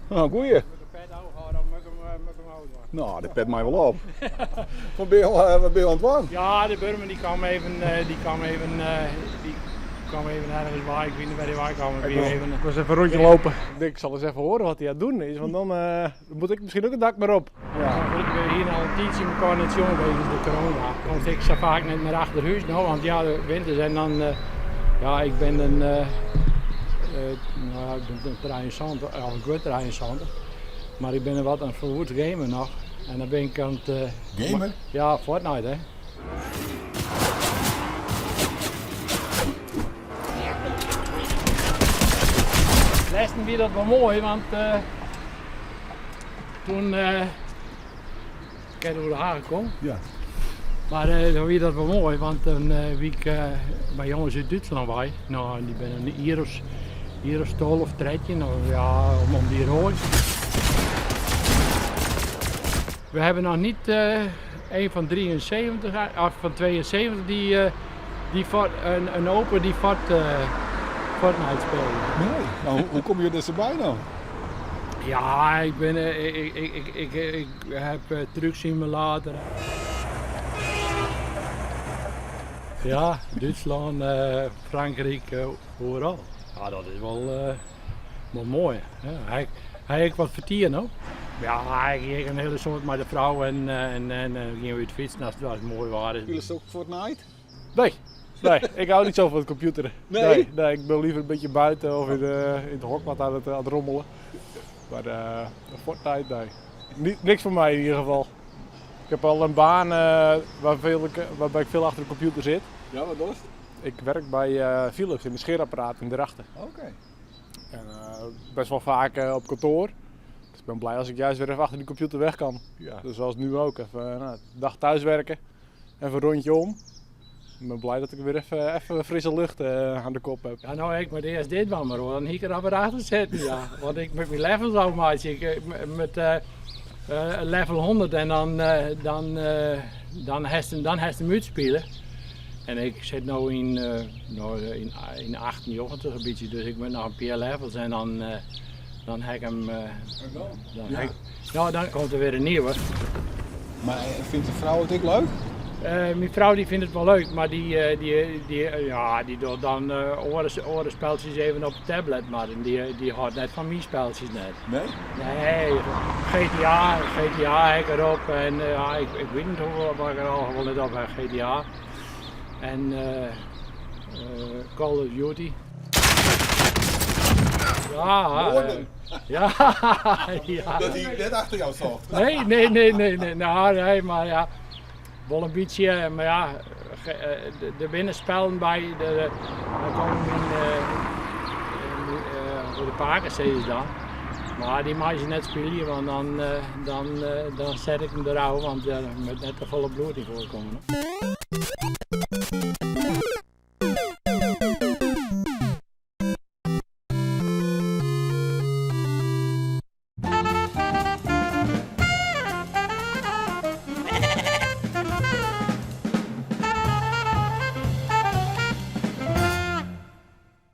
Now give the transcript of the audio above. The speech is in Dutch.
Nou, goeie. Met de pet houden, moet ik hem houden. Nou, dat pet mij wel op. Wat ben je aan het doen? Ja, de Burmen die kwam even ergens waar, ik weet niet waar die waar kwam. Ik was even een rondje lopen. Ik denk, ik zal eens even horen wat hij aan het doen is, want dan moet ik misschien ook het dak maar op. Ja, goed, ik ben hier al een tijdje in elkaar net jong wegens de corona. Want ik sta vaak net meer achter huis nou, want ja, de winters en dan, ja, ik ben een, nou, ik ben een 73, of ik word 73, maar ik ben er wat aan het verwoed gamen nog. En dan ben ik aan het... Gamen? Ja, Fortnite hè. Lessen weer dat wel mooi, want toen ik heb door de Haag gekomen. Ja. Maar dan weer dat wel mooi, want toen wie ik bij jongens uit Duitsland bij, nou die ben een hier of 12 of 13, nou ja, om die rooi. We hebben nog niet een van 73, of van 72 die een open die Fortnite speelde. Nee. Nou, hoe kom je er erbij nou? Ja, ik heb trucksimulator. Ja, Duitsland, Frankrijk, overal. Ja, dat is wel mooi. Ja, hij heeft wat vertieren ook. Ja, hij heeft een hele soort met de vrouw en gingen we het fietsen als het mooi was. Spelen ze ook Fortnite? Nee, ik hou niet zo van het computeren. Nee? Nee, ik ben liever een beetje buiten of in het hok wat aan het rommelen. Maar Fortnite, nee. Niks voor mij in ieder geval. Ik heb al een baan waarbij ik veel achter de computer zit. Ja, wat was het? Ik werk bij Philips in de scheerapparaat in Drachten. Oké. En best wel vaak op kantoor. Dus ik ben blij als ik juist weer even achter die computer weg kan. Ja. Dus zoals nu ook. Even een dag thuis werken. Even een rondje om. Ik ben blij dat ik weer even frisse lucht aan de kop heb. Ja, nou, ik moet eerst dit wel maar hoor, dan hier er weer achter zitten. Ja. Want ik met mijn level zo maatje, met level 100 en dan heeft hem uitspelen. En ik zit nu in 98 een beetje, dus ik ben nog een paar levels en dan heb ik hem. Dan komt er weer een nieuwe. Maar vindt de vrouw het ook leuk? Mijn vrouw die vindt het wel leuk, maar die doet dan oren spelletjes even op de tablet, maar die houdt net van mijn spelletjes net. Nee? Nee, GTA heb ik erop en ja, ik weet niet hoeveel ik er al gewoon net op heb, GTA. En Call of Duty. Ja, ja, ja. Dat hij net achter jou zat. Nee, nou, nee, maar ja, wel een beetje, maar ja, de binnenspellen bij, dan komen we in de parken dan. Maar die mag je net spelen, want dan zet ik hem eruit, want er moet net te volle bloed in voorkomen.